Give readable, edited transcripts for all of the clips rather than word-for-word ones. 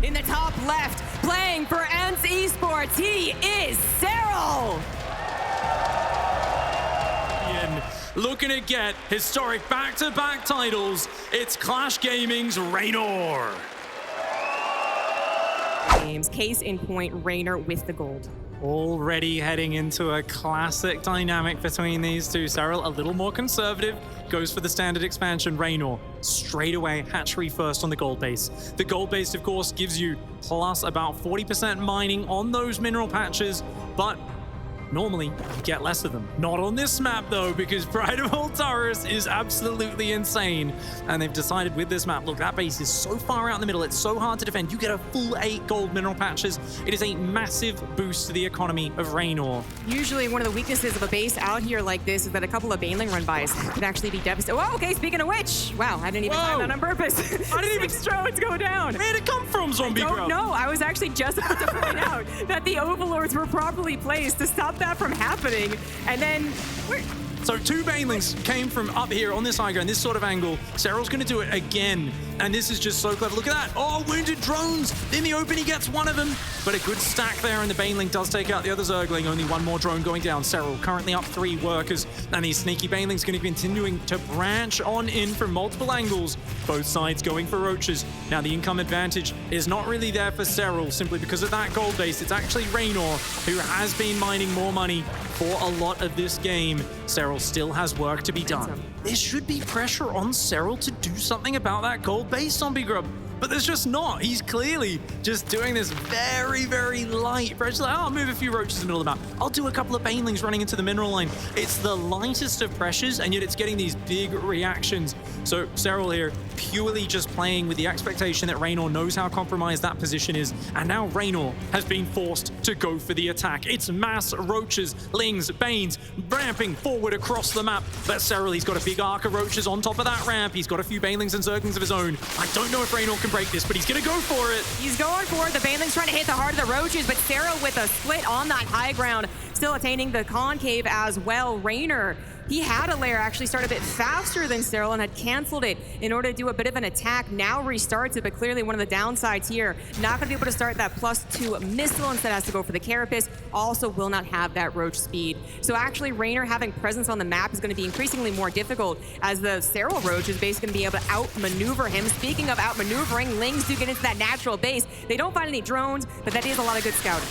in the top left, playing for Ents Esports, he is Serral. Looking to get historic back-to-back titles, it's Clash Gaming's Reynor. Case in point, Reynor with the gold. Already heading into a classic dynamic between these two. Serral a little more conservative, goes for the standard expansion. Reynor straight away hatchery first on the gold base. The gold base, of course, gives you plus about 40% mining on those mineral patches, but normally, you get less of them. Not on this map, though, because Pride of Altaris is absolutely insane. And they've decided with this map, look, that base is so far out in the middle, it's so hard to defend. You get a full 8 gold mineral patches. It is a massive boost to the economy of Reynor. Usually, one of the weaknesses of a base out here like this is that a couple of baneling run-bys could actually be devastating. Oh, okay, speaking of which, wow, I didn't even time that on purpose. I didn't even drones go down. Where did it come from, Zombie Grub? I don't know. I was actually just about to point out that the Overlords were properly placed to stop that from happening, and then so 2 banelings came from up here on this high ground, this sort of angle. Serral's going to do it again, and this is just so clever. Look at that. Oh, wounded drones. In the open, he gets one of them, but a good stack there, and the baneling does take out the other Zergling. Only one more drone going down. Serral currently up 3 workers, and these sneaky banelings going to be continuing to branch on in from multiple angles. Both sides going for roaches. Now, the income advantage is not really there for Serral, simply because of that gold base. It's actually Reynor who has been mining more money for a lot of this game. Serral still has work to be done. There should be pressure on Serral to do something about that gold base, Zombie Grub. But there's just not. He's clearly just doing this very, very light pressure. Like, oh, I'll move a few roaches in the middle of the map. I'll do a couple of banelings running into the mineral line. It's the lightest of pressures, and yet it's getting these big reactions. So Serral here purely just playing with the expectation that Reynor knows how compromised that position is. And now Reynor has been forced to go for the attack. It's mass roaches, lings, banes, ramping forward across the map. But Serral, he's got a big arc of roaches on top of that ramp. He's got a few banelings and zerglings of his own. I don't know if Reynor can break this, but he's gonna go for it. He's going for it. The baneling's trying to hit the heart of the roaches, but Serral with a split on that high ground, still attaining the concave as well. Reynor, he had a lair actually start a bit faster than Serral and had canceled it in order to do a bit of an attack. Now restarts it, but clearly one of the downsides here, not going to be able to start that +2 missile. Instead has to go for the carapace. Also will not have that roach speed. So actually Reynor having presence on the map is going to be increasingly more difficult, as the Serral roach is basically going to be able to outmaneuver him. Speaking of outmaneuvering, lings do get into that natural base. They don't find any drones, but that is a lot of good scouting.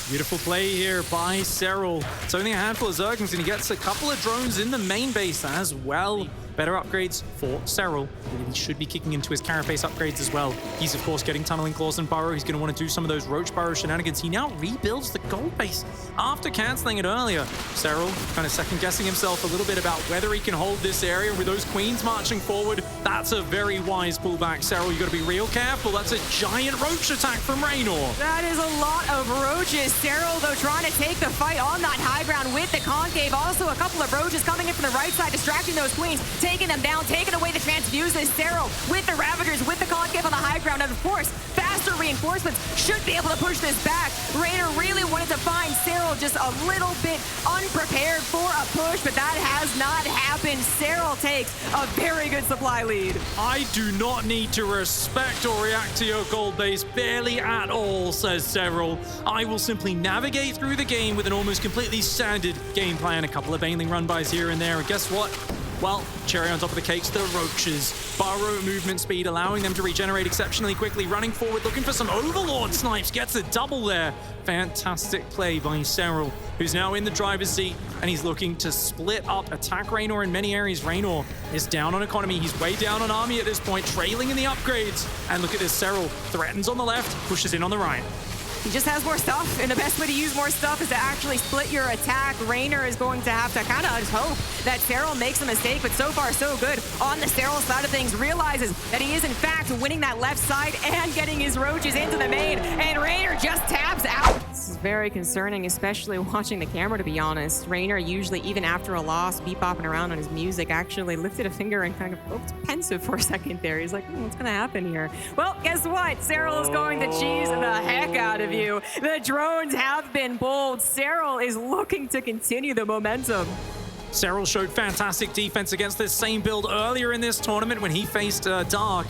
Beautiful play here by Serral. So only a handful of Zerglings, and he gets a couple of drones in the main base as well. Better upgrades for Serral. He should be kicking into his carapace upgrades as well. He's, of course, getting tunneling claws and burrow. He's going to want to do some of those roach burrow shenanigans. He now rebuilds the gold base after canceling it earlier. Serral kind of second-guessing himself a little bit about whether he can hold this area with those queens marching forward. That's a very wise pullback, Serral. You got to be real careful. That's a giant roach attack from Reynor. That is a lot of roaches. Serral, though, trying to take the fight on that high ground with the concave. Also, a couple of roaches coming in from the right side, distracting those queens, taking them down, taking away the transfuses. Serral with the Ravagers, with the concave on the high ground, and of course, faster reinforcements should be able to push this back. Reynor really wanted to find Serral just a little bit unprepared for a push, but that has not happened. Serral takes a very good supply lead. I do not need to respect or react to your gold base, barely at all, says Serral. I will simply navigate through the game with an almost completely standard game plan. A couple of baneling run-bys here and there, and guess what? Well, cherry on top of the cakes, the roaches. Burrow movement speed, allowing them to regenerate exceptionally quickly. Running forward, looking for some Overlord snipes. Gets a double there. Fantastic play by Serral, who's now in the driver's seat, and he's looking to split up, attack Reynor in many areas. Reynor is down on economy. He's way down on army at this point, trailing in the upgrades. And look at this, Serral threatens on the left, pushes in on the right. He just has more stuff, and the best way to use more stuff is to actually split your attack. Reynor is going to have to kind of just hope that Serral makes a mistake, but so far so good on the Serral side of things. Realizes that he is in fact winning that left side and getting his roaches into the main, and Reynor just taps out. This is very concerning, especially watching the camera, to be honest. Reynor usually, even after a loss, bopping around on his music, actually lifted a finger and kind of looked pensive for a second there. He's like, what's going to happen here? Well, guess what? Serral is going to cheese the heck out of you. The drones have been pulled. Serral is looking to continue the momentum. Serral showed fantastic defense against this same build earlier in this tournament when he faced Dark.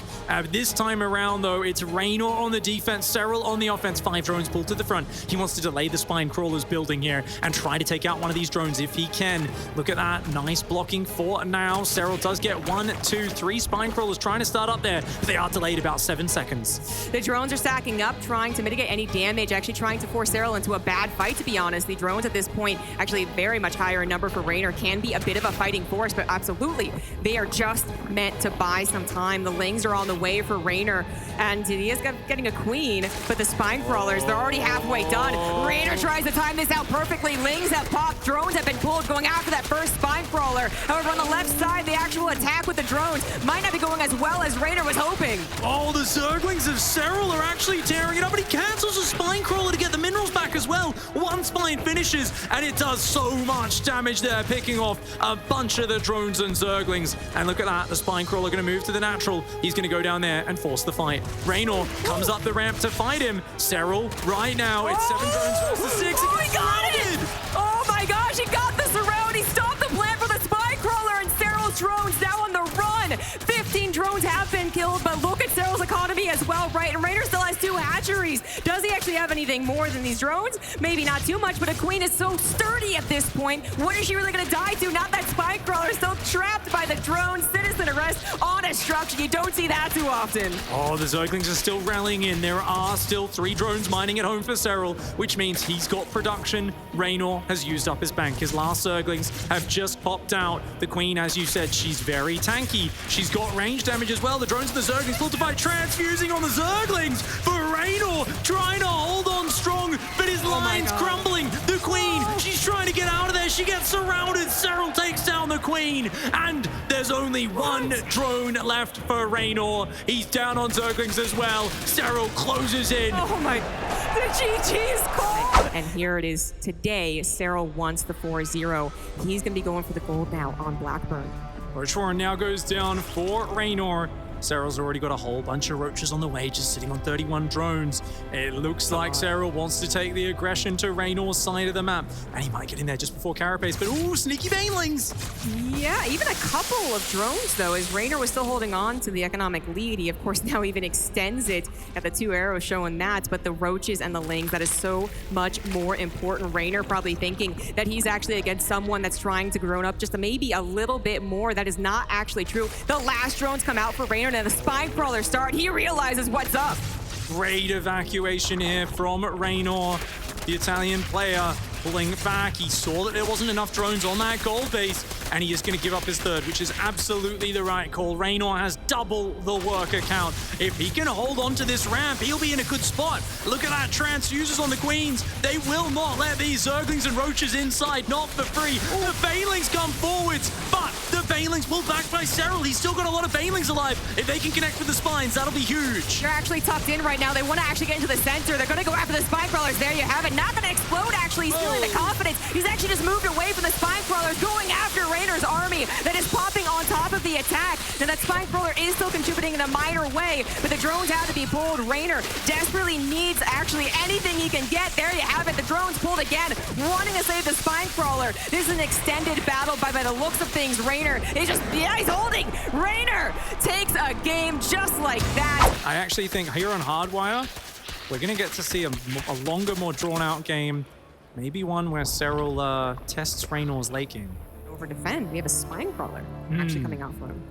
This time around, though, it's Reynor on the defense, Serral on the offense. 5 drones pulled to the front. He wants to delay the Spine Crawler's building here and try to take out one of these drones if he can. Look at that. Nice blocking for now. Serral does get 1, 2, 3 Spine Crawlers trying to start up there, but they are delayed about 7 seconds. The drones are stacking up, trying to mitigate any damage, actually trying to force Serral into a bad fight, to be honest. The drones at this point, actually very much higher in number for Reynor, can be a bit of a fighting force, but absolutely, they are just meant to buy some time. The Lings are on the way for Reynor, and he is getting a queen, but the Spine Crawlers, they're already halfway done. Reynor tries to time this out perfectly. Lings have popped, drones have been pulled, going after that first Spine Crawler. However, on the left side, the actual attack with the drones might not be going as well as Reynor was hoping. Oh, the Zerglings of Serral are actually tearing it up, but he cancels a Spine Crawler to get the minerals back as well. One Spine finishes, and it does so much damage there, picking off a bunch of the drones and Zerglings. And look at that, the Spine Crawler going to move to the natural. He's going to go down there and force the fight. Reynor comes up the ramp to fight him. Serral, right now, it's 7 drones versus 6. Oh, he got it! Oh my gosh, he got the surround. He stopped the plan for the Spine Crawler, and Serral's drones now on the run. 15 drones have been killed, but look at Serral's economy as well, right? And Reynor still has 2 hatcheries. Does he actually have anything more than these drones? Maybe not too much, but a queen is so sturdy at this point. What is she really going to die to? Not that Spine Crawler, still trapped by the drone. Citizen arrest on a structure. You don't see that too often. Oh, the Zerglings are still rallying in. There are still 3 drones mining at home for Serral, which means he's got production. Reynor has used up his bank. His last Zerglings have just popped out. The queen, as you said, she's very tanky. She's got range damage as well. The drones and the Zerglings pulled to fight, transfusing on the Zerglings for Reynor, trying to hold on strong, but his line's crumbling. The queen, she's trying to get out of there. She gets surrounded. Serral takes down the queen, and there's only 1 drone left for Reynor. He's down on Zerglings as well. Serral closes in. Oh my, the GG's call. And here it is today. Serral wants the 4-0. He's going to be going for the gold now on Blackburn. Roach now goes down for Reynor. Serral's already got a whole bunch of roaches on the way, just sitting on 31 drones. It looks like Serral wants to take the aggression to Reynor's side of the map, and he might get in there just before Carapace, but ooh, sneaky banelings! Yeah, even a couple of drones, though, as Reynor was still holding on to the economic lead. He, of course, now even extends it. Got the 2 arrows showing that, but the roaches and the lings, that is so much more important. Reynor probably thinking that he's actually against someone that's trying to grow up just maybe a little bit more. That is not actually true. The last drones come out for Reynor, and the Spine Crawler start. He realizes what's up. Great evacuation here from Reynor, the Italian player, pulling back. He saw that there wasn't enough drones on that gold base, and he is going to give up his 3rd, which is absolutely the right call. Reynor has double the worker count. If he can hold on to this ramp, he'll be in a good spot. Look at that, transfuses on the queens. They will not let these Zerglings and roaches inside, not for free. The Banelings come forwards, but the Banelings pulled back by Serral. He's still got a lot of Banelings alive. If they can connect with the spines, that'll be huge. They're actually tucked in right now. They want to actually get into the center. They're going to go after the Spine Crawlers. There you have it. Not going to explode, actually. He's stealing the confidence. He's actually just moved away from the Spine Crawlers, going after Reynor's army that is popping on top of the attack. Now, that Spine Crawler is still contributing in a minor way, but the drones have to be pulled. Reynor desperately needs actually anything he can get. There you have it. The drones pulled again, wanting to save the Spine Crawler. This is an extended battle, but by the looks of things, Reynor is just, yeah, he's holding. Reynor takes a game just like that. I actually think here on Hardwire, we're going to get to see a longer, more drawn-out game. Maybe one where Serral tests Reynor's late game. Over defend, we have a Spine Crawler actually coming out for him.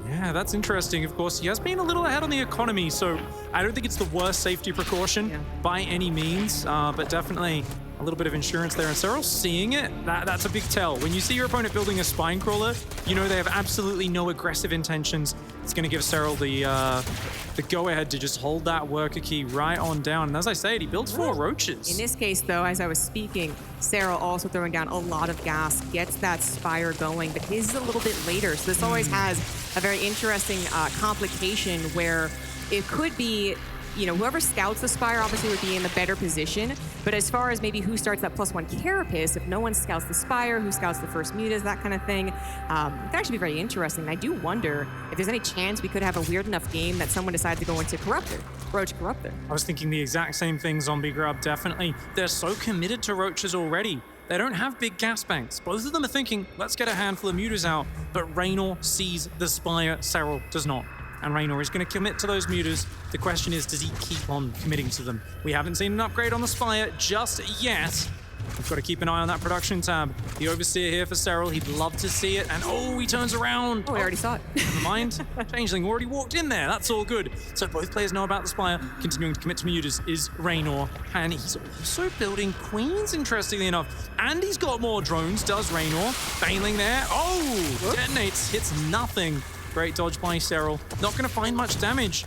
Yeah, that's interesting. Of course, he has been a little ahead on the economy, so I don't think it's the worst safety precaution by any means, but definitely a little bit of insurance there. And Serral's seeing it. That's a big tell. When you see your opponent building a Spine Crawler, you know they have absolutely no aggressive intentions. It's going to give Serral the go-ahead to just hold that worker key right on down. And as I said, he builds 4 roaches. In this case, though, as I was speaking, Serral also throwing down a lot of gas, gets that Spire going, but his is a little bit later. So this always has a very interesting complication where it could be, you know, whoever scouts the Spire obviously would be in the better position. But as far as maybe who starts that +1 Carapace, if no one scouts the Spire, who scouts the first Mutas, that kind of thing, it could actually be very interesting. And I do wonder if there's any chance we could have a weird enough game that someone decides to go into Corruptor, Roach Corruptor. I was thinking the exact same thing, Zombie Grub, definitely. They're so committed to roaches already. They don't have big gas banks. Both of them are thinking, let's get a handful of mutas out, but Reynor sees the Spire, Serral does not. And Reynor is going to commit to those mutas. The question is, does he keep on committing to them? We haven't seen an upgrade on the Spire just yet. We've got to keep an eye on that production tab. The Overseer here for Serral. He'd love to see it. And oh, he turns around. Oh, I already saw it. Never mind. Changeling already walked in there. That's all good. So both players know about the Spire. Continuing to commit to mutas is Reynor. And he's also building Queens, interestingly enough. And he's got more drones, does Reynor. Baneling there. Oh, whoops. Detonates. Hits nothing. Great dodge by Serral. Not going to find much damage.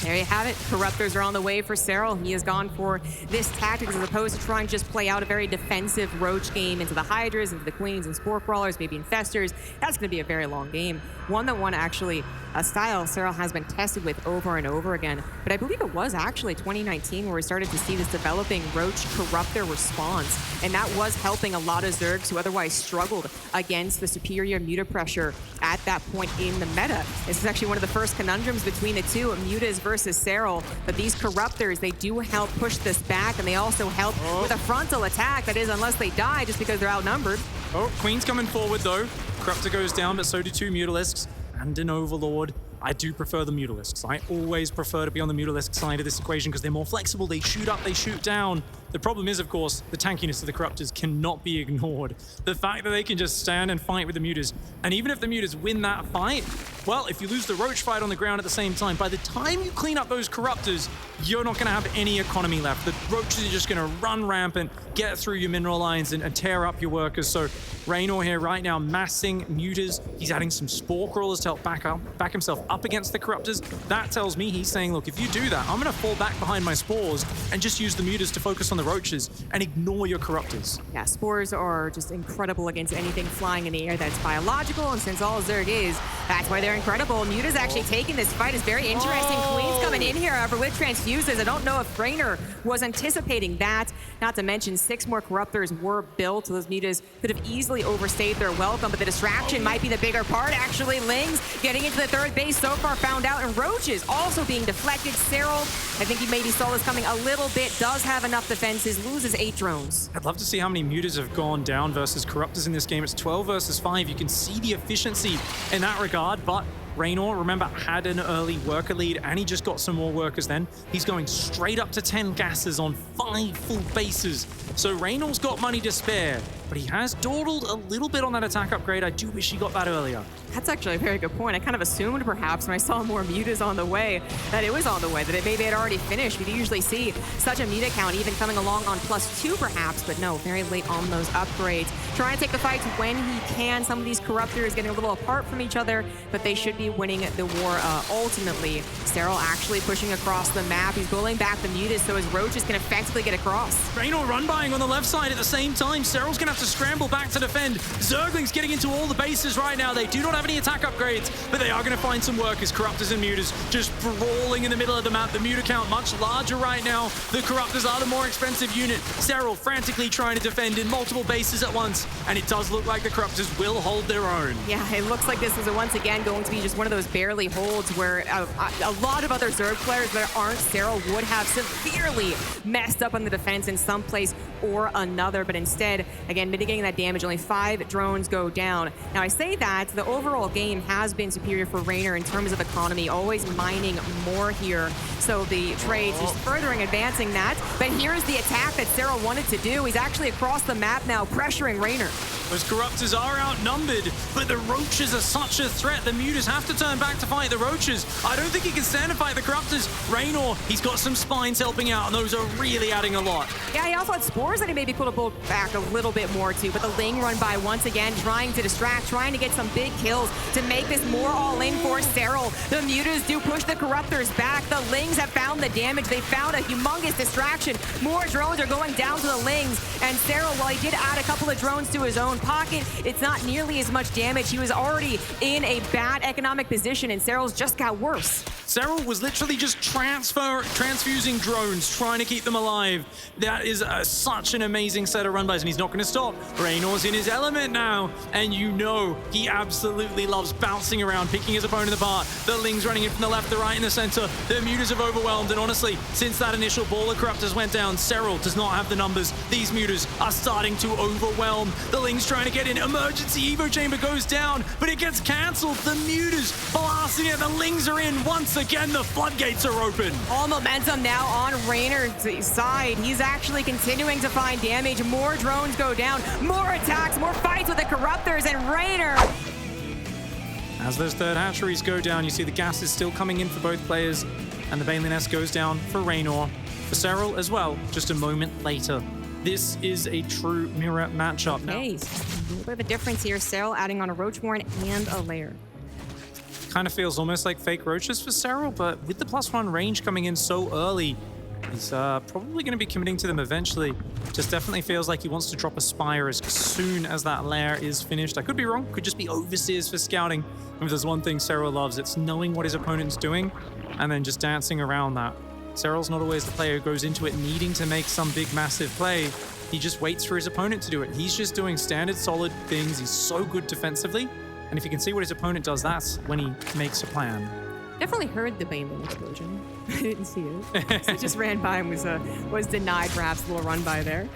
There you have it. Corruptors are on the way for Serral. He has gone for this tactic as opposed to trying to just play out a very defensive roach game into the Hydras, into the Queens and Spore Crawlers, maybe Infestors. That's going to be a very long game. One actually a style Serral has been tested with over and over again. But I believe it was actually 2019 where we started to see this developing roach Corruptor response. And that was helping a lot of Zergs who otherwise struggled against the superior muta pressure at that point in the meta. This is actually one of the first conundrums between the two, mutas versus Serral. But these Corruptors, they do help push this back, and they also help with a frontal attack. That is, unless they die just because they're outnumbered. Oh, Queen's coming forward though. Corruptor goes down, but so do two Mutalisks and an Overlord. I do prefer the Mutalisks. I always prefer to be on the Mutalisk side of this equation because they're more flexible. They shoot up, they shoot down. The problem is, of course, the tankiness of the Corruptors cannot be ignored. The fact that they can just stand and fight with the mutas, and even if the mutas win that fight, well, if you lose the roach fight on the ground at the same time, by the time you clean up those Corruptors, you're not going to have any economy left. The roaches are just going to run rampant, get through your mineral lines, and tear up your workers. So Reynor here right now massing mutas. He's adding some spore crawlers to help back himself up against the Corruptors. That tells me he's saying, look, if you do that, I'm going to fall back behind my spores and just use the mutas to focus on the roaches and ignore your Corruptors. Yeah, spores are just incredible against anything flying in the air that's biological, and since all Zerg is, that's why they're incredible. Muta's actually taking this fight. Is very interesting. Queen's coming in here, however, with transfuses. I don't know if Reynor was anticipating that. Not to mention 6 more Corruptors were built, so those mutas could have easily overstayed their welcome, but the distraction might be the bigger part. Actually, Lings getting into the third base so far found out, and Roaches also being deflected. Serral, I think he maybe saw this coming a little bit, does have enough defenses, loses 8 drones. I'd love to see how many mutas have gone down versus Corruptors in this game. It's 12 versus 5. You can see the efficiency in that regard, but Reynor, remember, had an early worker lead, and he just got some more workers then. He's going straight up to 10 gases on 5 full bases. So Reynor's got money to spare, but he has dawdled a little bit on that attack upgrade. I do wish he got that earlier. That's actually a very good point. I kind of assumed perhaps when I saw more mutas on the way that it was on the way, that it maybe had already finished. We usually see such a muta count even coming along on +2 perhaps, but no, very late on those upgrades. Trying to take the fights when he can. Some of these Corruptors getting a little apart from each other, but they should be winning the war ultimately. Serral actually pushing across the map. He's pulling back the mutas so his roaches can effectively get across. Reynor run-buying on the left side at the same time. Serral's going to have to scramble back to defend. Zerglings getting into all the bases right now. They do not have any attack upgrades, but they are going to find some workers. Corruptors and mutas just brawling in the middle of the map. The muta count much larger right now. The Corruptors are the more expensive unit. Serral frantically trying to defend in multiple bases at once, and it does look like the Corruptors will hold their own. Yeah, it looks like this is once again going to be just one of those barely holds where a lot of other Zerg players that aren't Serral would have severely messed up on the defense in some place or another, but instead, again, mitigating that damage. Only 5 drones go down. Now, I say that the overall game has been superior for Reynor in terms of economy, always mining more here. So the trades just furthering advancing that. But here's the attack that Serral wanted to do. He's actually across the map now, pressuring Reynor. Those Corruptors are outnumbered, but the Roaches are such a threat. The mutas have to turn back to fight the Roaches. I don't think he can stand to fight the Corruptors. Reynor, he's got some spines helping out, and those are really adding a lot. Yeah, he also had spores that he maybe could have pulled back a little bit more too, but the Ling run by once again, trying to distract, trying to get some big kills to make this more all-in for Serral. The mutas do push the Corruptors back. The Lings have found the damage. They found a humongous distraction. More drones are going down to the Lings, and Serral, while he did add a couple of drones to his own pocket, it's not nearly as much damage. He was already in a bad economic position, and Serral's just got worse. Serral was literally just transfusing drones, trying to keep them alive. That is such an amazing set of run-bys, and he's not going to stop. Reynor's in his element now, and you know he absolutely loves bouncing around, picking his opponent apart. The Ling's running in from the left, the right, and the center. The Mutas have overwhelmed, and honestly, since that initial ball of Corruptors went down, Serral does not have the numbers. These Mutas are starting to overwhelm. The Ling's trying to get in. Emergency Evo Chamber goes down, but it gets cancelled. The Mutas blasting it. The Lings are in. Once again, the floodgates are open. All momentum now on Reynor's side. He's actually continuing to find damage. More drones go down. More attacks. More fights with the Corruptors, and Reynor. As those third hatcheries go down, you see the gas is still coming in for both players, and the Baneling Nest goes down for Reynor. For Serral as well, just a moment later. This is a true mirror matchup. Okay, a little bit of a difference here. Serral adding on a Roachborn and a Lair. Kind of feels almost like fake roaches for Serral, but with the +1 range coming in so early, he's probably going to be committing to them eventually. Just definitely feels like he wants to drop a Spire as soon as that lair is finished. I could be wrong. Could just be Overseers for scouting. If there's one thing Serral loves, it's knowing what his opponent's doing and then just dancing around that. Serral's not always the player who goes into it needing to make some big, massive play. He just waits for his opponent to do it. He's just doing standard, solid things. He's so good defensively. And if you can see what his opponent does, that's when he makes a plan. Definitely heard the Baneling explosion. I didn't see it. So it just ran by and was denied, perhaps a little run by there.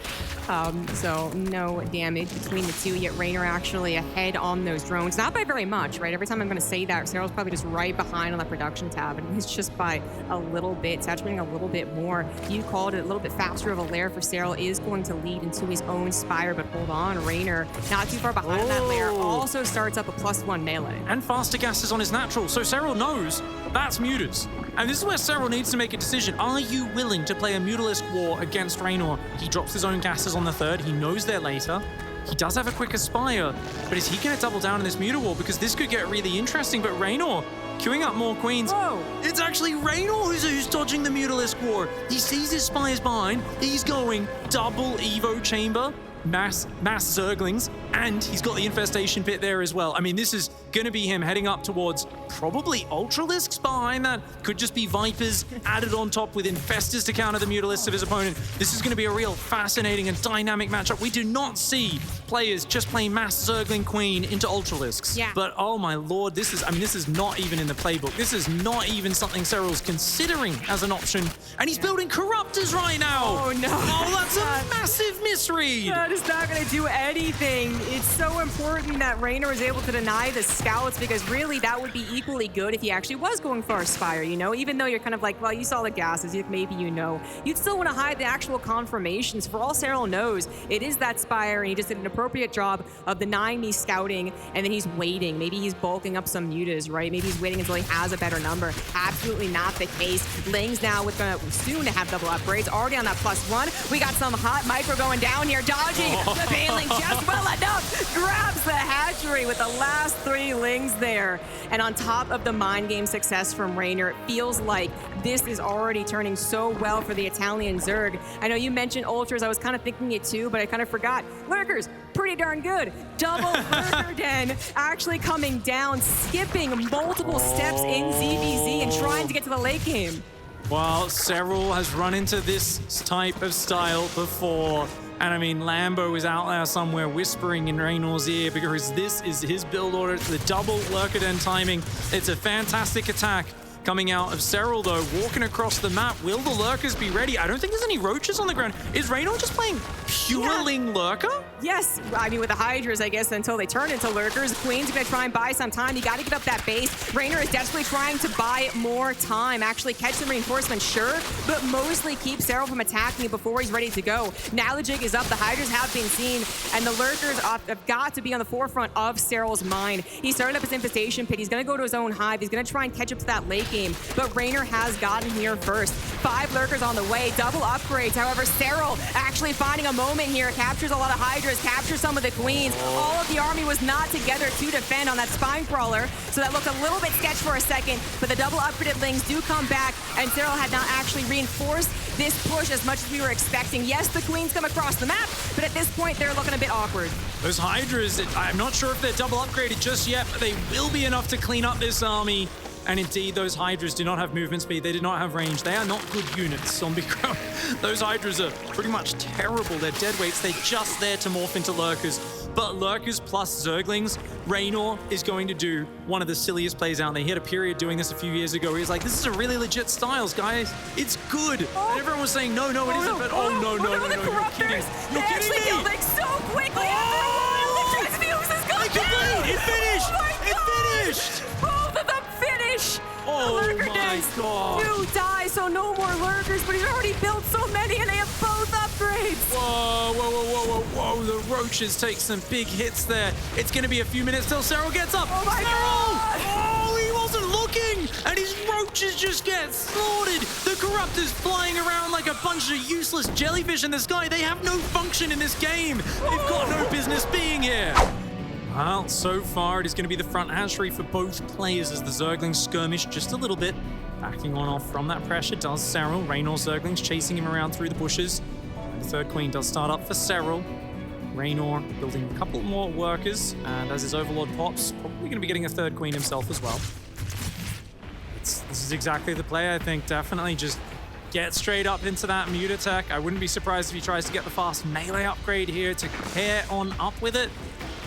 So no damage between the two, yet Reynor actually ahead on those drones. Not by very much, right? Every time I'm going to say that, Serral's probably just right behind on the production tab, and it's just by a little bit, saturating a little bit more. You called it a little bit faster of a lair for Serral is going to lead into his own Spire, but hold on, Reynor not too far behind on that lair, also starts up a +1 melee. And faster gases on his natural, so Serral knows that's Mutas. And this is where Serral needs to make a decision. Are you willing to play a Mutalisk war against Reynor? He drops his own gases on the third. He knows they're later. He does have a quicker Spire, but is he going to double down in this Muta war? Because this could get really interesting, but Reynor queuing up more queens. Whoa. It's actually Reynor who's dodging the Mutalisk war. He sees his Spires behind. He's going double Evo Chamber. Mass Zerglings, and he's got the Infestation Pit there as well. I mean, this is going to be him heading up towards probably Ultralisks behind that. Could just be Vipers added on top with Infestors to counter the Mutalisks of his opponent. This is going to be a real fascinating and dynamic matchup. We do not see players just playing Mass Zergling Queen into Ultralisks. Yeah. But oh my lord, this is not even in the playbook. This is not even something Serral's considering as an option. And he's building Corruptors right now. Oh no. Oh, that's a massive misread. That is not going to do anything. It's so important that Reynor is able to deny the scouts, because really that would be equally good if he actually was going for a Spire, you know? Even though you're kind of like, well, you saw the gases, maybe you know. You'd still want to hide the actual confirmations. For all Serral knows, it is that Spire, and he just did an appropriate job of denying me scouting, and then he's waiting. Maybe he's bulking up some Mutas, right? Maybe he's waiting until he has a better number. Absolutely not the case. Lings now with soon to have double upgrades. Already on that +1. We got some hot micro going down here, dodging. The Baneling just well enough grabs the hatchery with the last 3 Lings there. And on top of the mind game success from Reynor, it feels like this is already turning so well for the Italian Zerg. I know you mentioned Ultras. I was kind of thinking it too, but I kind of forgot. Lurkers, pretty darn good. Double Lurker Den actually coming down, skipping multiple steps in ZVZ and trying to get to the late game. Well, Serral has run into this type of style before. And I mean, Lambo is out there somewhere whispering in Reynor's ear, because this is his build order. It's the double Lurker Den timing. It's a fantastic attack coming out of Serral, though, walking across the map. Will the Lurkers be ready? I don't think there's any roaches on the ground. Is Reynor just playing pure Ling Lurker? Yes, I mean, with the Hydras, I guess, until they turn into Lurkers. Queen's gonna try and buy some time. You gotta get up that base. Reynor is desperately trying to buy more time. Actually catch some reinforcements, sure, but mostly keep Serral from attacking it before he's ready to go. Now the jig is up. The Hydras have been seen, and the Lurkers have got to be on the forefront of Serral's mind. He started up his Infestation Pit. He's gonna go to his own hive. He's gonna try and catch up to that late game, but Reynor has gotten here first. 5 Lurkers on the way, double upgrades. However, Serral actually finding a moment here, captures a lot of Hydras, captures some of the Queens. All of the army was not together to defend on that Spine Crawler, so that looked a little bit sketch for a second, but the double upgraded Lings do come back, and Serral had not actually reinforced this push as much as we were expecting. Yes, the Queens come across the map, but at this point, they're looking a bit awkward. Those Hydras, I'm not sure if they're double upgraded just yet, but they will be enough to clean up this army. And indeed, those Hydras do not have movement speed. They do not have range. They are not good units, Zombie Crowd. Those Hydras are pretty much terrible. They're dead weights. They're just there to morph into Lurkers. But Lurkers plus Zerglings, Reynor is going to do one of the silliest plays out there. He had a period doing this a few years ago. He was like, this is a really legit styles, guys. It's good. And everyone was saying, no, it isn't. But no, the Corruptors. They actually killed like so quickly after a while. The transfuses go down. It finished. Oh It finished. Both of them finish. Oh the Lurker my does God. 2 die, so no more Lurkers, but he's already built so many and they have both upgrades. Whoa. The Roaches take some big hits there. It's going to be a few minutes till Serral gets up. Oh my God. Oh, he wasn't looking. And his Roaches just get slaughtered. The Corruptors flying around like a bunch of useless jellyfish in the sky. They have no function in this game. They've got no business being here. Well, so far it is going to be the front hatchery for both players as the Zerglings skirmish just a little bit. Backing on off from that pressure does Serral. Reynor Zerglings chasing him around through the bushes. The third queen does start up for Serral. Reynor building a couple more workers, and as his Overlord pops, probably going to be getting a third queen himself as well. This is exactly the play, I think. Definitely just get straight up into that Mute attack. I wouldn't be surprised if he tries to get the fast melee upgrade here to pair on up with it.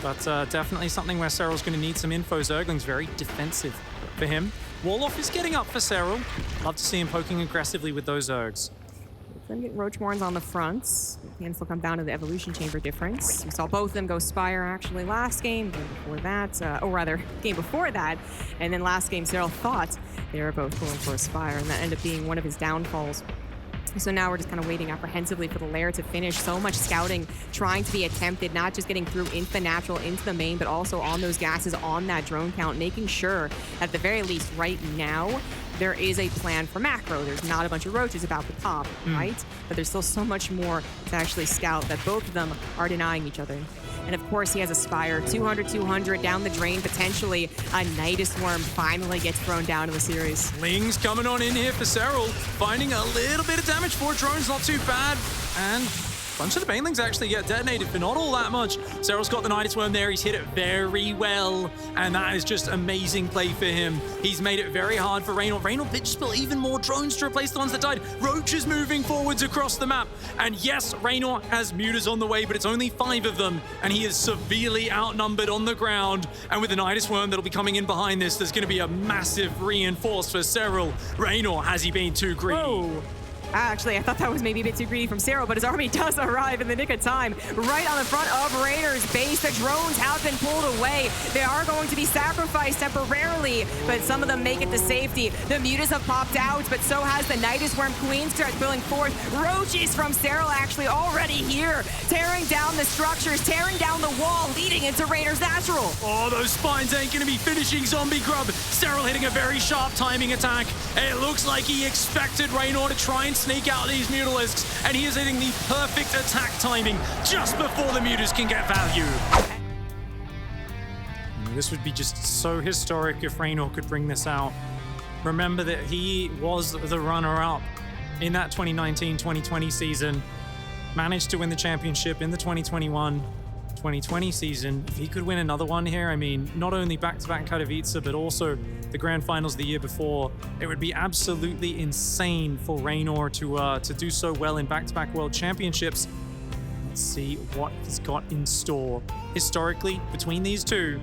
But definitely something where Serral's going to need some info. Zergling's very defensive for him. Warlock is getting up for Serral. Love to see him poking aggressively with those Zergs. Then get Roachmorns on the fronts. Can still come down to the Evolution Chamber difference. We saw both of them go Spire actually last game before that, game before that. And then last game, Serral thought they were both going for a Spire, and that ended up being one of his downfalls. So now we're just kind of waiting apprehensively for the lair to finish. So much scouting trying to be attempted, not just getting through into the natural, into the main, but also on those gases, on that drone count, making sure at the very least right now, there is a plan for macro. There's not a bunch of Roaches about to pop, right? But there's still so much more to actually scout that both of them are denying each other. And of course, he has a Spire. 200 down the drain, potentially a Nidus Worm finally gets thrown down in the series. Slings coming on in here for Serral, finding a little bit of damage. 4 drones, not too bad. And a bunch of the Banelings actually get detonated, but not all that much. Serral's got the Nidus Worm there. He's hit it very well, and that is just amazing play for him. He's made it very hard for Reynor. Reynor did spill even more drones to replace the ones that died. Roaches moving forwards across the map. And yes, Reynor has Mutas on the way, but it's only 5 of them, and he is severely outnumbered on the ground. And with the Nidus Worm that'll be coming in behind this, there's going to be a massive reinforce for Serral. Reynor, has he been too greedy? Oh. Actually, I thought that was maybe a bit too greedy from Serral, but his army does arrive in the nick of time. Right on the front of Reynor's base, the drones have been pulled away. They are going to be sacrificed temporarily, but some of them make it to safety. The Mutas have popped out, but so has the Nidus Worm. Queen starts filling forth. Roaches from Serral actually already here, tearing down the structures, tearing down the wall, leading into Reynor's natural. Oh, those spines ain't going to be finishing Zombie Grub. Serral hitting a very sharp timing attack. It looks like he expected Reynor to try and sneak out these Mutalisks, and he is hitting the perfect attack timing just before the Mutas can get value. This would be just so historic if Reynor could bring this out. Remember that he was the runner-up in that 2019-2020 season, managed to win the championship in the 2021-2020 season. If he could win another one here, I mean, not only back-to-back Katowice, but also the grand finals the year before, it would be absolutely insane for Reynor to do so well in back-to-back world championships. Let's see what he's got in store. Historically, between these two,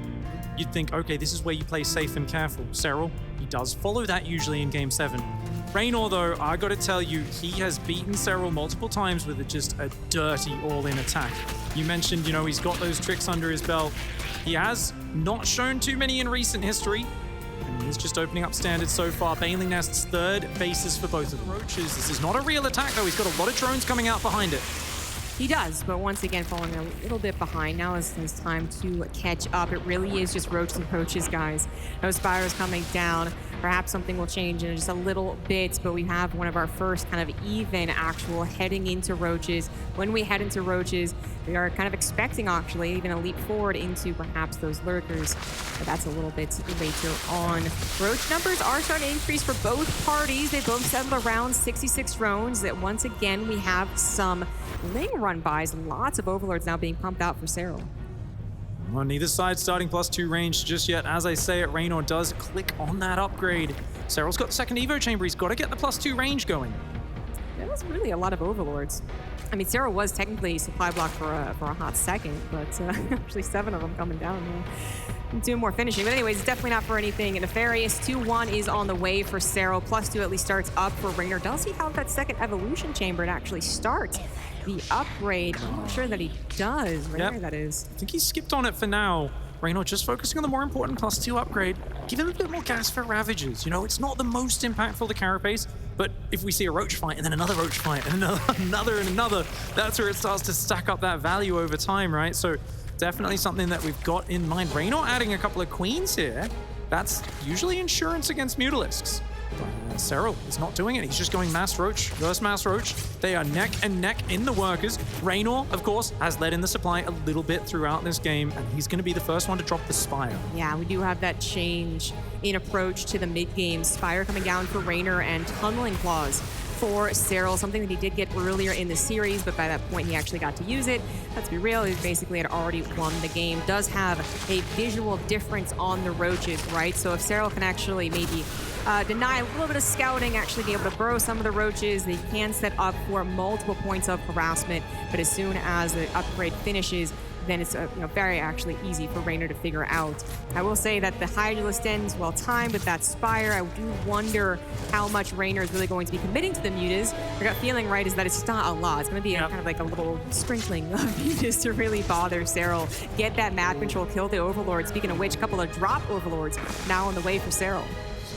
you'd think, okay, this is where you play safe and careful. Serral, he does follow that usually in Game 7. Reynor, though, I gotta tell you, he has beaten Serral multiple times with just a dirty all-in attack. You mentioned, he's got those tricks under his belt. He has not shown too many in recent history, and he's just opening up standards so far. Baneling Nest's third bases for both of the Roaches. This is not a real attack, though. He's got a lot of drones coming out behind it. He does, but once again, falling a little bit behind. Now is his time to catch up. It really is just Roaches and Roaches, guys. No Spires coming down. Perhaps something will change in just a little bit, but we have one of our first kind of even actual heading into Roaches. When we head into Roaches, we are kind of expecting actually even a leap forward into perhaps those Lurkers, but that's a little bit later on. Roach numbers are starting to increase for both parties. They both settled around 66 drones. That once again, we have some Ling run buys, lots of Overlords now being pumped out for Serral. Well, neither side starting +2 range just yet. As I say it, Reynor does click on that upgrade. Serral's got the second Evo chamber. He's got to get the +2 range going. That was really a lot of overlords. I mean, Serral was technically supply block for a hot second, but actually 7 of them coming down. Doing more finishing. But anyways, it's definitely not for anything nefarious. 2-1 is on the way for Serral. +2 at least starts up for Reynor. Does he have that second evolution chamber to actually start the upgrade? I'm not sure that he does. Reynor, that is. I think he skipped on it for now. Reynor just focusing on the more important +2 upgrade. Give him a bit more gas for Ravages. You know, it's not the most impactful the carapace, but if we see a roach fight and then another roach fight and another, that's where it starts to stack up that value over time, right? So definitely something that we've got in mind. Reynor adding a couple of queens here. That's usually insurance against Mutalisks. But Serral is not doing it. He's just going Mass Roach versus Mass Roach. They are neck and neck in the workers. Reynor, of course, has led in the supply a little bit throughout this game, and he's going to be the first one to drop the Spire. Yeah, we do have that change in approach to the mid-game. Spire coming down for Reynor and Tunneling Claws for Serral, something that he did get earlier in the series, but by that point he actually got to use it. Let's be real, he basically had already won the game. Does have a visual difference on the roaches, right? So if Serral can actually maybe deny a little bit of scouting, actually be able to burrow some of the roaches, they can set up for multiple points of harassment, but as soon as the upgrade finishes, then it's very actually easy for Reynor to figure out. I will say that the Hydralisk ends well timed with that Spire. I do wonder how much Reynor is really going to be committing to the Mutas. My gut feeling, right, is that it's not a lot. It's going to be kind of like a little sprinkling of Mutas to really bother Serral. Get that map control, kill the Overlord. Speaking of which, a couple of drop Overlords now on the way for Serral.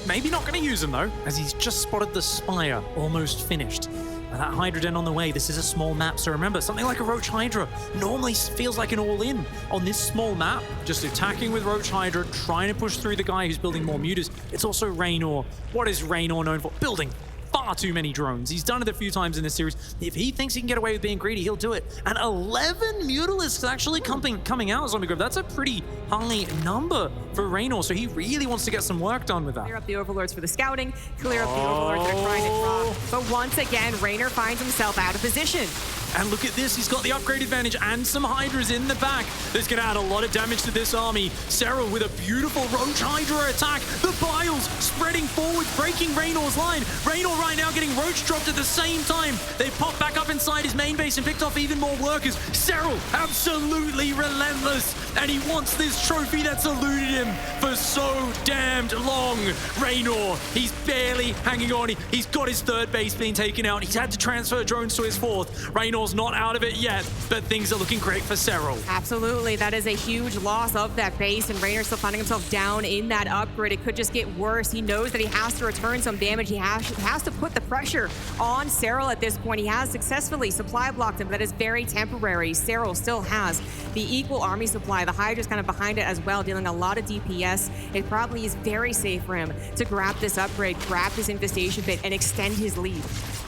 Maybe not going to use him, though, as he's just spotted the Spire almost finished. Now that Hydra Den on the way. This is a small map, so remember, something like a Roach Hydra normally feels like an all-in. On this small map, just attacking with Roach Hydra, trying to push through the guy who's building more mutas. It's also Reynor. What is Reynor known for? Building far too many drones. He's done it a few times in this series. If he thinks he can get away with being greedy, he'll do it. And 11 Mutalisks actually coming out, Zombie Grove. That's a pretty high number for Reynor, so he really wants to get some work done with that. Clear up the Overlords for the scouting, clear up the Overlords that are trying to drop. But once again, Reynor finds himself out of position. And look at this, he's got the upgrade advantage and some Hydras in the back. That's going to add a lot of damage to this army. Serral with a beautiful Roach Hydra attack. The Biles spreading forward, breaking Reynor's line. Reynor right now getting Roach dropped at the same time. They popped back up inside his main base and picked off even more workers. Serral, absolutely relentless. And he wants this trophy that's eluded him for so damned long. Reynor, he's barely hanging on. He's got his third base being taken out. He's had to transfer drones to his fourth. Reynor's not out of it yet, but things are looking great for Serral. Absolutely. That is a huge loss of that base, and Reynor still finding himself down in that upgrade. It could just get worse. He knows that he has to return some damage. He has to put the pressure on Serral at this point. He has successfully supply blocked him, but that is very temporary. Serral still has the equal army supply. The Hydra's kind of behind it as well, dealing a lot of DPS. It probably is very safe for him to grab this upgrade, grab this infestation bit, and extend his lead.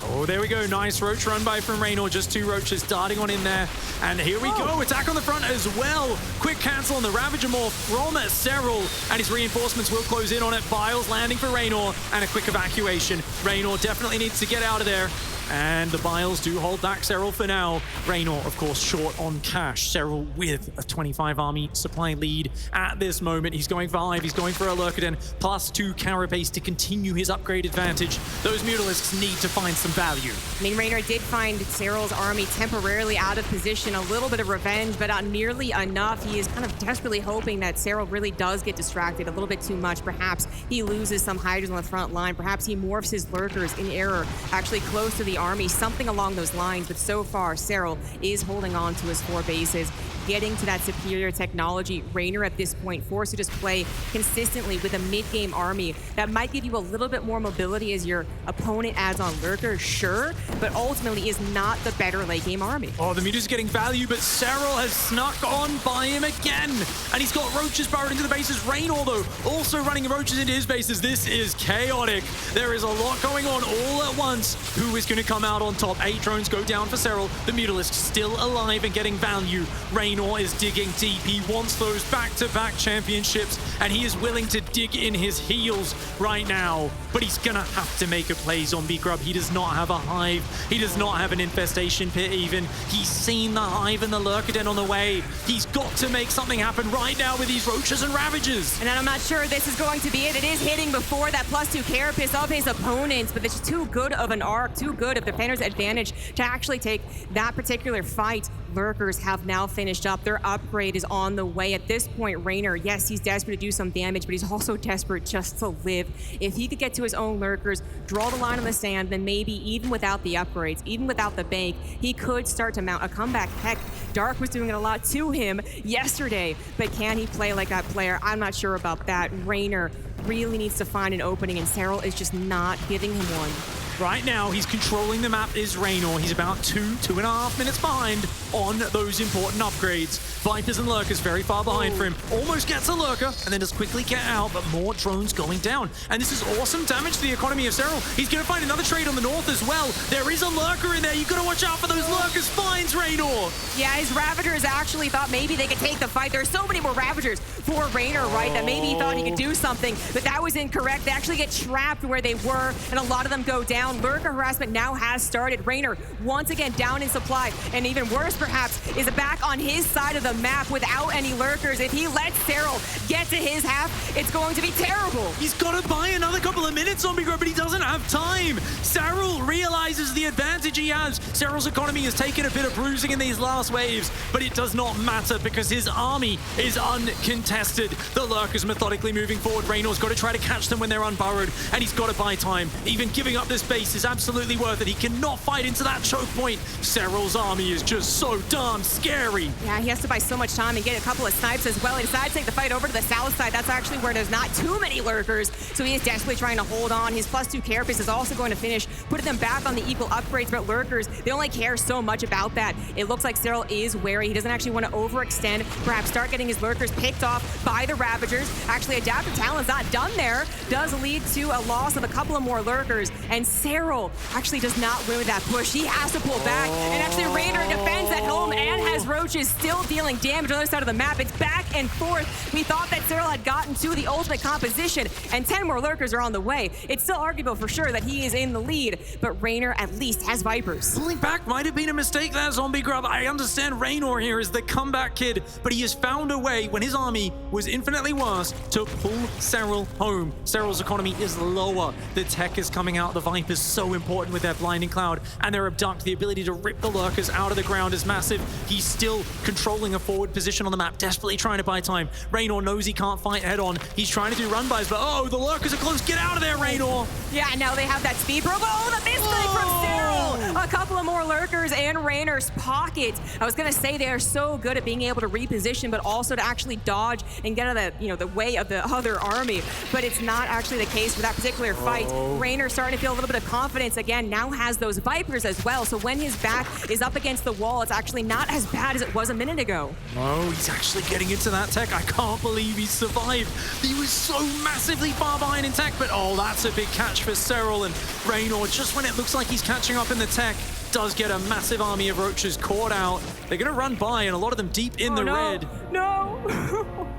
Oh, there we go. Nice Roach run by from Reynor. Just 2 Roaches darting on in there. And here we go. Attack on the front as well. Quick cancel on the Ravager Morph from Serral. And his reinforcements will close in on it. Biles landing for Reynor. And a quick evacuation. Reynor definitely needs to get out of there. And the Biles do hold back Serral for now. Reynor, of course, short on cash. Serral with a 25 army supply lead at this moment. He's going for Hive. He's going for a Lurkaden. +2 carapace to continue his upgrade advantage. Those Mutalisks need to find some value. I mean, Reynor did find Serral's army temporarily out of position. A little bit of revenge, but not nearly enough. He is kind of desperately hoping that Serral really does get distracted a little bit too much. Perhaps he loses some Hydras on the front line. Perhaps he morphs his Lurkers in error, actually close to the army, something along those lines. But so far, Serral is holding on to his 4 bases, getting to that superior technology. Reynor at this point forced to just play consistently with a mid-game army that might give you a little bit more mobility as your opponent adds on Lurkers, sure, but ultimately is not the better late-game army. Oh, the Muta's getting value, but Serral has snuck on by him again. And he's got Roaches burrowed into the bases. Reynor, though, also running Roaches into his bases. This is chaotic. There is a lot going on all at once. Who is going to come out on top? 8 drones go down for Serral. The Mutalisk still alive and getting value. Reynor is digging deep. He wants those back-to-back championships, and he is willing to dig in his heels right now. but he's gonna have to make a play, Zombie Grub. He does not have a hive. He does not have an infestation pit even. He's seen the hive and the lurker den on the way. He's got to make something happen right now with these roaches and ravagers. And I'm not sure this is going to be it. It is hitting before that +2 carapace of his opponents, but it's too good of an arc, too good of defender's advantage to actually take that particular fight. Lurkers have now finished up. Their upgrade is on the way. At this point, Reynor, yes, he's desperate to do some damage, but he's also desperate just to live. If he could get to his own lurkers, draw the line on the sand, then maybe even without the upgrades, even without the bank, he could start to mount a comeback. Heck, Dark was doing it a lot to him yesterday, but can he play like that player? I'm not sure about that. Reynor really needs to find an opening, and Serral is just not giving him one. Right now, he's controlling the map is Reynor. He's about 2.5 minutes behind on those important upgrades. Vipers and Lurkers very far behind for him. Almost gets a Lurker, and then does quickly get out, but more drones going down. And this is awesome damage to the economy of Serral. He's going to find another trade on the north as well. There is a Lurker in there. You got to watch out for those Lurkers. Finds Reynor. Yeah, his Ravagers actually thought maybe they could take the fight. There's so many more Ravagers for Reynor, right, that maybe he thought he could do something, but that was incorrect. They actually get trapped where they were, and a lot of them go down. Lurker harassment now has started. Reynor once again down in supply, and even worse perhaps is back on his side of the map without any lurkers. If he lets Serral get to his half, it's going to be terrible. He's got to buy another couple of minutes, Zombie Grub, but he doesn't have time. Serral realizes the advantage he has. Serral's economy has taken a bit of bruising in these last waves, but it does not matter because his army is uncontested. The lurkers methodically moving forward. Reynor's got to try to catch them when they're unburrowed, and he's got to buy time. Even giving up this base is absolutely worth it. He cannot fight into that choke point. Serral's army is just so darn scary. Yeah, he has to buy so much time and get a couple of snipes as well. He decides to take the fight over to the south side. That's actually where there's not too many lurkers, so he is desperately trying to hold on. His +2 carapace is also going to finish, putting them back on the equal upgrades, but lurkers, they only care so much about that. It looks like Serral is wary. He doesn't actually want to overextend, perhaps start getting his lurkers picked off by the Ravagers. Actually, Adaptive Talon's not done there. Does lead to a loss of a couple of more lurkers, and Serral actually does not win with that push. He has to pull back, and actually Reynor defends at home and has roaches still dealing damage on the other side of the map. It's back and forth. We thought that Serral had gotten to the ultimate composition, and 10 more lurkers are on the way. It's still arguable for sure that he is in the lead, but Reynor at least has Vipers. Pulling back might have been a mistake there, Zombie Grub. I understand Reynor here is the comeback kid, but he has found a way when his army was infinitely worse to pull Serral home. Serral's economy is lower. The tech is coming out. The Vipers so important with their blinding cloud and their abduct. The ability to rip the lurkers out of the ground is massive. He's still controlling a forward position on the map, desperately trying to buy time. Reynor knows he can't fight head on. He's trying to do run bys, but oh, the lurkers are close. Get out of there, Reynor. Yeah, now they have that speed probe. Oh, the misclick from Serral. A couple of more lurkers in Reynor's pocket. I was gonna say they are so good at being able to reposition, but also to actually dodge and get out of the way of the other army. But it's not actually the case for that particular fight. Reynor starting to feel a little bit of confidence again. Now has those Vipers as well. So when his back is up against the wall, it's actually not as bad as it was a minute ago. Oh, he's actually getting into that tech. I can't believe he survived. He was so massively far behind in tech, but oh, that's a big catch for Serral, and Reynor, just when it looks like he's catching up in the tech, does get a massive army of roaches caught out. They're going to run by, and a lot of them deep in the red. No!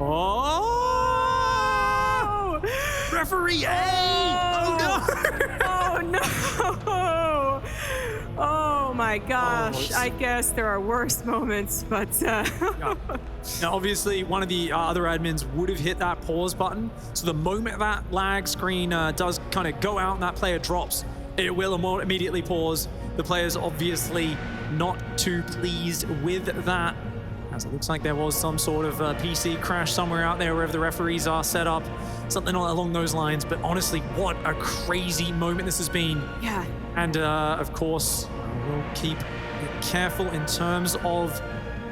Oh! Referee A! Oh, no! Oh, no! Oh, my gosh. I guess there are worse moments, but... Yeah. Now, obviously, one of the other admins would have hit that pause button, so the moment that lag screen does kind of go out and that player drops, it will immediately pause. The player's obviously not too pleased with that, as it looks like there was some sort of PC crash somewhere out there wherever the referees are set up, something along those lines. But honestly, what a crazy moment this has been. Yeah. And of course, we'll keep careful in terms of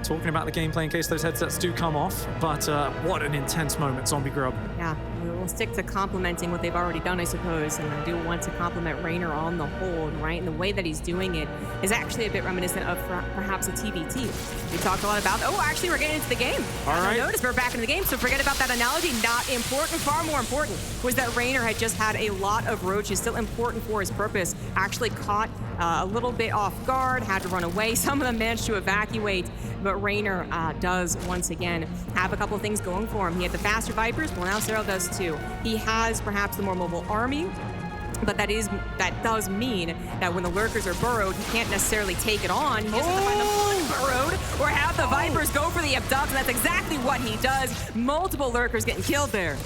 talking about the gameplay in case those headsets do come off. But what an intense moment, Zombie Grub. Yeah, we'll stick to complimenting what they've already done, I suppose. And I do want to compliment Reynor on the whole, right? And the way that he's doing it is actually a bit reminiscent of perhaps a TBT. We talked a lot about, actually, we're getting into the game. All right. Notice we're back in the game, so forget about that analogy. Not important. Far more important was that Reynor had just had a lot of roaches, still important for his purpose. Actually caught a little bit off guard, had to run away. Some of them managed to evacuate, but Reynor does once again have a couple of things going for him. He had the faster Vipers, well now Serral does too. He has perhaps the more mobile army, But that does mean that when the lurkers are burrowed, he can't necessarily take it on. He has to find them burrowed or have the Vipers go for the abduct, and that's exactly what he does. Multiple lurkers getting killed there.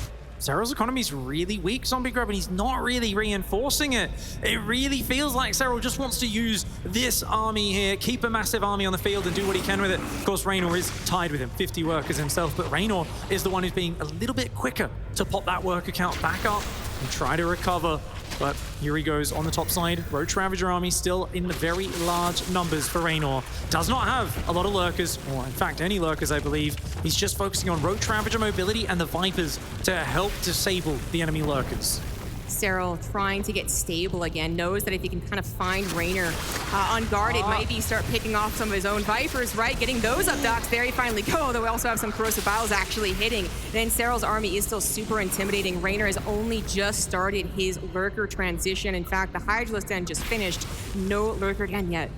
Serral's economy is really weak, Zombie Grub, and he's not really reinforcing it. It really feels like Serral just wants to use this army here, keep a massive army on the field and do what he can with it. Of course, Reynor is tied with him, 50 workers himself, but Reynor is the one who's being a little bit quicker to pop that worker count back up and try to recover. But here he goes on the top side. Roach Ravager army still in very large numbers for Reynor. Does not have a lot of lurkers, or in fact any lurkers, I believe. He's just focusing on Roach Ravager mobility and the Vipers to help disable the enemy lurkers. Serral trying to get stable again, knows that if he can kind of find Reynor unguarded, maybe start picking off some of his own Vipers, right? Getting those abducts, there he finally go, though we also have some Corrosive Biles actually hitting. Then Serral's army is still super intimidating. Reynor has only just started his lurker transition. In fact, the Hydralisk Den just finished. No lurker den yet.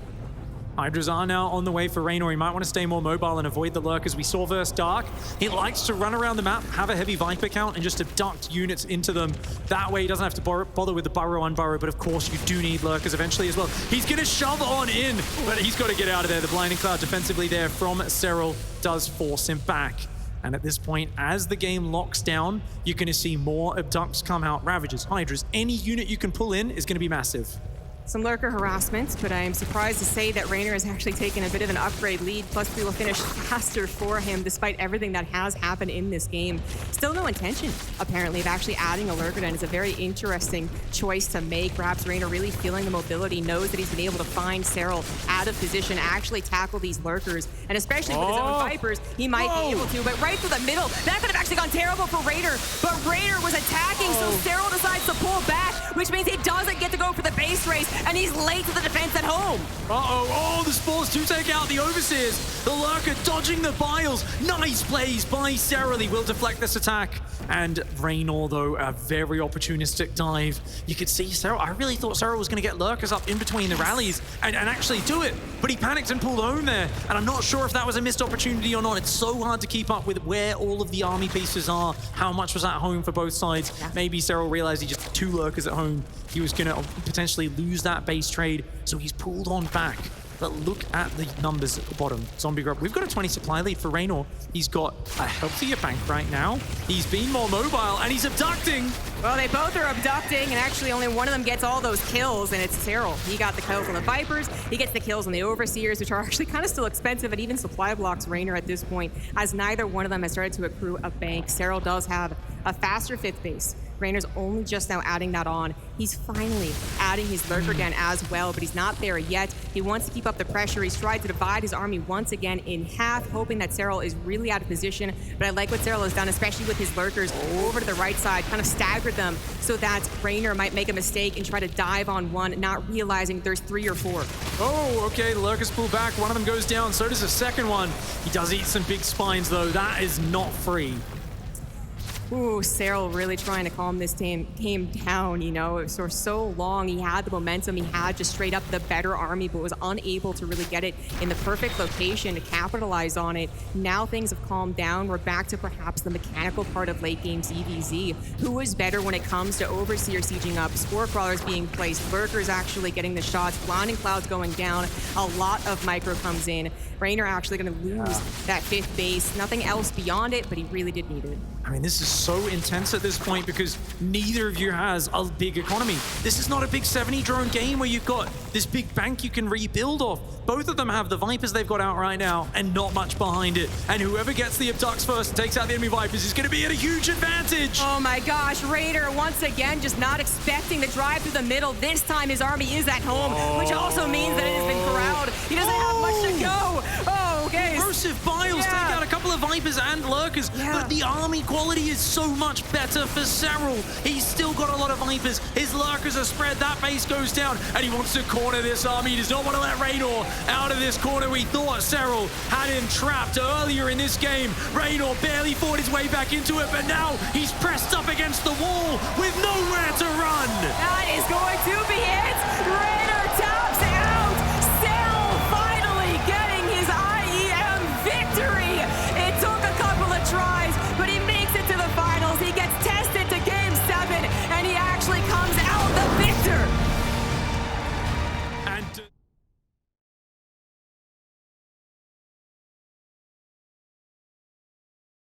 Hydras are now on the way for Reynor. He might want to stay more mobile and avoid the lurkers. We saw versus Dark. He likes to run around the map, have a heavy Viper count, and just abduct units into them. That way he doesn't have to bother with the burrow unburrow, but of course you do need lurkers eventually as well. He's going to shove on in, but he's got to get out of there. The Blinding Cloud defensively there from Serral does force him back. And at this point, as the game locks down, you're going to see more abducts come out. Ravagers, Hydras, any unit you can pull in is going to be massive. Some lurker harassment, but I am surprised to say that Reynor has actually taken a bit of an upgrade lead, plus we will finish faster for him despite everything that has happened in this game. Still no intention, apparently, of actually adding a lurker den. It's a very interesting choice to make. Perhaps Reynor really feeling the mobility, knows that he's been able to find Serral out of position, actually tackle these lurkers, and especially with his own Vipers, he might be able to, but right through the middle, that could have actually gone terrible for Reynor, but Reynor was attacking, so Serral decides to pull back, which means he doesn't get to go for the base race, and he's late to the defense at home. Oh, the Spores do take out the Overseers. The Lurker dodging the Biles. Nice plays by Serral. He will deflect this attack. And Reynor, though, a very opportunistic dive. You could see Serral. I really thought Serral was going to get Lurkers up in between the rallies and actually do it. But he panicked and pulled home there. And I'm not sure if that was a missed opportunity or not. It's so hard to keep up with where all of the army pieces are. How much was at home for both sides. Maybe Serral realized he just had 2 Lurkers at home. He was going to potentially lose that base trade, so he's pulled on back. But look at the numbers at the bottom. Zombie Grub, we've got a 20 supply lead for Reynor. He's got a healthier bank right now. He's been more mobile, and he's abducting. Well, they both are abducting, and actually only one of them gets all those kills, and it's Serral. He got the kills on the Vipers. He gets the kills on the Overseers, which are actually kind of still expensive, and even supply blocks Reynor at this point, as neither one of them has started to accrue a bank. Serral does have a faster 5th base. Reynor's only just now adding that on. He's finally adding his lurker den as well, but he's not there yet. He wants to keep up the pressure. He's tried to divide his army once again in half, hoping that Serral is really out of position. But I like what Serral has done, especially with his lurkers over to the right side, kind of staggered them so that Reynor might make a mistake and try to dive on one, not realizing there's 3 or 4. Oh, okay, the lurkers pull back. One of them goes down, so does the second one. He does eat some big spines, though. That is not free. Ooh, Serral really trying to calm this game down, you know. For so long, he had the momentum, he had just straight up the better army, but was unable to really get it in the perfect location to capitalize on it. Now things have calmed down. We're back to perhaps the mechanical part of late game ZVZ. Who is better when it comes to Overseer sieging up, Spore Crawlers being placed, Lurkers actually getting the shots, Blinding Clouds going down, a lot of micro comes in. Reynor actually going to lose that 5th base. Nothing else beyond it, but he really did need it. I mean, this is so intense at this point because neither of you has a big economy. This is not a big 70 drone game where you've got this big bank you can rebuild off. Both of them have the Vipers they've got out right now and not much behind it. And whoever gets the abducts first and takes out the enemy Vipers is going to be at a huge advantage. Oh my gosh, Reynor once again just not expecting the drive through the middle. This time his army is at home, which also means that it has been corralled. He doesn't have much to go. Oh, okay. Corrosive Biles take out a couple of Vipers and Lurkers, but the army quality is so much better for Serral. He's still got a lot of Vipers. His Lurkers are spread. That base goes down, and he wants to corner this army. He does not want to let Reynor out of this corner. We thought Serral had him trapped earlier in this game. Reynor barely fought his way back into it, but now he's pressed up against the wall with nowhere to run. That is going to be it.